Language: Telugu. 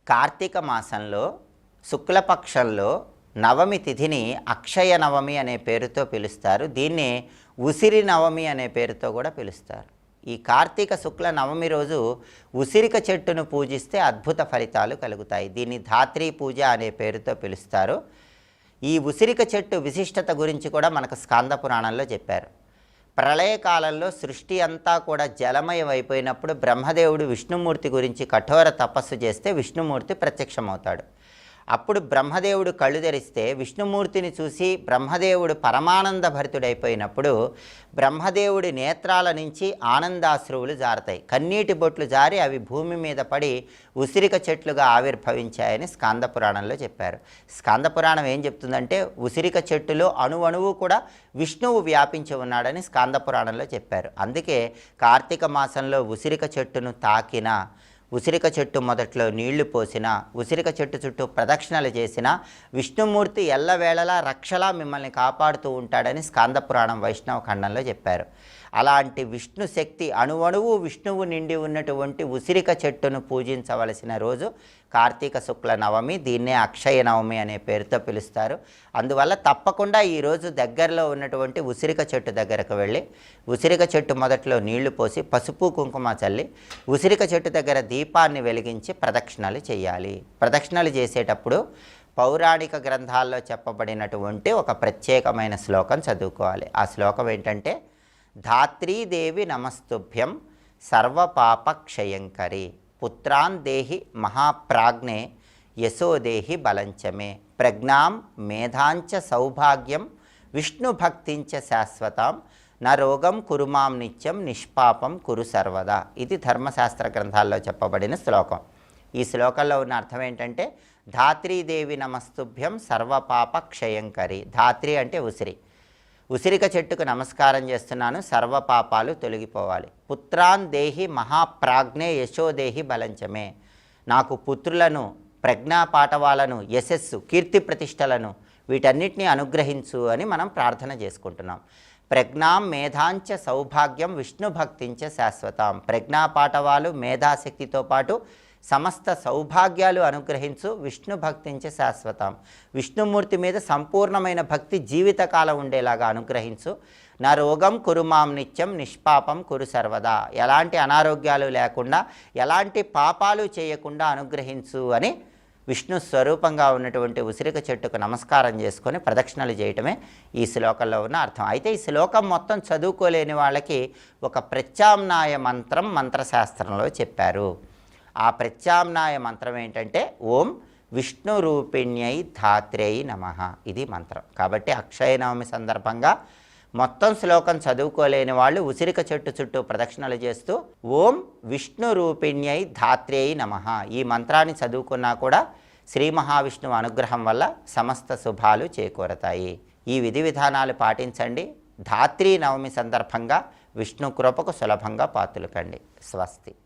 కార్తీక మాసంలో శుక్లపక్షంలో నవమి తిథిని అక్షయ నవమి అనే పేరుతో పిలుస్తారు. దీన్ని ఉసిరి నవమి అనే పేరుతో కూడా పిలుస్తారు. ఈ కార్తీక శుక్ల నవమి రోజు ఉసిరిక చెట్టును పూజిస్తే అద్భుత ఫలితాలు కలుగుతాయి. దీన్ని ధాత్రీ పూజ అనే పేరుతో పిలుస్తారు. ఈ ఉసిరిక చెట్టు విశిష్టత గురించి కూడా మనకు స్కాంద పురాణంలో చెప్పారు. ప్రళయకాలంలో సృష్టి అంతా కూడా జలమయం అయిపోయినప్పుడు బ్రహ్మదేవుడు విష్ణుమూర్తి గురించి కఠోర తపస్సు చేస్తే విష్ణుమూర్తి ప్రత్యక్షమవుతాడు. అప్పుడు బ్రహ్మదేవుడు కళ్ళు తెరిస్తే విష్ణుమూర్తిని చూసి బ్రహ్మదేవుడు పరమానంద భరితుడైపోయినప్పుడు బ్రహ్మదేవుడి నేత్రాల నుంచి ఆనందాశ్రువులు జారుతాయి. కన్నీటి బొట్లు జారి అవి భూమి మీద పడి ఉసిరిక చెట్లుగా ఆవిర్భవించాయని స్కాంద పురాణంలో చెప్పారు. స్కాంద పురాణం ఏం చెప్తుందంటే ఉసిరిక చెట్టులో అణువణువు కూడా విష్ణువు వ్యాపించి ఉన్నాడని స్కాంద పురాణంలో చెప్పారు. అందుకే కార్తీక మాసంలో ఉసిరిక చెట్టును తాకిన, ఉసిరిక చెట్టు మొదట్లో నీళ్లు పోసిన, ఉసిరిక చెట్టు చుట్టూ ప్రదక్షిణలు చేసిన విష్ణుమూర్తి ఎల్లవేళలా రక్షలా మిమ్మల్ని కాపాడుతూ ఉంటాడని స్కాంద పురాణం వైష్ణవ ఖండంలో చెప్పారు. అలాంటి విష్ణు శక్తి అణువణువు విష్ణువు నిండి ఉన్నటువంటి ఉసిరిక చెట్టును పూజించవలసిన రోజు కార్తీక శుక్ల నవమి. దీన్నే అక్షయ నవమి అనే పేరుతో పిలుస్తారు. అందువల్ల తప్పకుండా ఈరోజు దగ్గరలో ఉన్నటువంటి ఉసిరిక చెట్టు దగ్గరకు వెళ్ళి ఉసిరిక చెట్టు మొదట్లో నీళ్లు పోసి పసుపు కుంకుమ చల్లి ఉసిరిక చెట్టు దగ్గర దీపాన్ని వెలిగించి ప్రదక్షిణలు చేయాలి. ప్రదక్షిణలు చేసేటప్పుడు పౌరాణిక గ్రంథాల్లో చెప్పబడినటువంటి ఒక ప్రత్యేకమైన శ్లోకం చదువుకోవాలి. ఆ శ్లోకం ఏంటంటే, ధాత్రీదేవి నమస్తుభ్యం సర్వపాపక్షయంకరి పుత్రాన్ దేహి మహాప్రాజ్ఞే యశోదేహి బలంచమే ప్రజ్ఞాం మేధాంచ సౌభాగ్యం విష్ణుభక్తించ శాశ్వతం నా రోగం కురుమాం నిత్యం నిష్పాపం కురు సర్వదా. ఇది ధర్మశాస్త్ర గ్రంథాల్లో చెప్పబడిన శ్లోకం. ఈ శ్లోకంలో ఉన్న అర్థం ఏంటంటే, ధాత్రీదేవి నమస్తుభ్యం సర్వపాపక్షయంకరి. ధాత్రి అంటే ఉసిరి. ఉసిరిక చెట్టుకు నమస్కారం చేస్తున్నాను, సర్వపాపాలు తొలగిపోవాలి. పుత్రాన్ దేహి మహాప్రాజ్ఞే యశోదేహి బలంచమే. నాకు పుత్రులను, ప్రజ్ఞాపాఠవాలను, యశస్సు, కీర్తి ప్రతిష్టలను వీటన్నిటినీ అనుగ్రహించు అని మనం ప్రార్థన చేసుకుంటున్నాం. ప్రజ్ఞాం మేధాంచ సౌభాగ్యం విష్ణుభక్తించ శాశ్వతం. ప్రజ్ఞాపాఠవాలు, మేధాశక్తితో పాటు సమస్త సౌభాగ్యాలు అనుగ్రహించు విష్ణు భక్తించే శాశ్వతం. విష్ణుమూర్తి మీద సంపూర్ణమైన భక్తి జీవితకాలం ఉండేలాగా అనుగ్రహించు. నా రోగం కురుమాం నిత్యం నిష్పాపం కురు సర్వదా. ఎలాంటి అనారోగ్యాలు లేకుండా, ఎలాంటి పాపాలు చేయకుండా అనుగ్రహించు అని విష్ణు స్వరూపంగా ఉన్నటువంటి ఉసిరిక చెట్టుకు నమస్కారం చేసుకొని ప్రదక్షిణలు చేయటమే ఈ శ్లోకంలో ఉన్న అర్థం. అయితే ఈ శ్లోకం మొత్తం చదువుకోలేని వాళ్ళకి ఒక ప్రత్యామ్నాయ మంత్రం మంత్రశాస్త్రంలో చెప్పారు. ఆ ప్రత్యామ్నాయ మంత్రం ఏంటంటే, ఓం విష్ణు రూపిణ్యై ధాత్రేై నమః. ఇది మంత్రం. కాబట్టి అక్షయ నవమి సందర్భంగా మొత్తం శ్లోకం చదువుకోలేని వాళ్ళు ఉసిరిక చెట్టు చుట్టూ ప్రదక్షిణలు చేస్తూ ఓం విష్ణు రూపిణ్యై ధాత్రేై నమః ఈ మంత్రాన్ని చదువుకున్నా కూడా శ్రీ మహావిష్ణువు అనుగ్రహం వల్ల సమస్త శుభాలు చేకూరతాయి. ఈ విధి విధానాలు పాటించండి. ధాత్రీ నవమి సందర్భంగా విష్ణు కృపకు సులభంగా పాత్రులు కండి. స్వస్తి.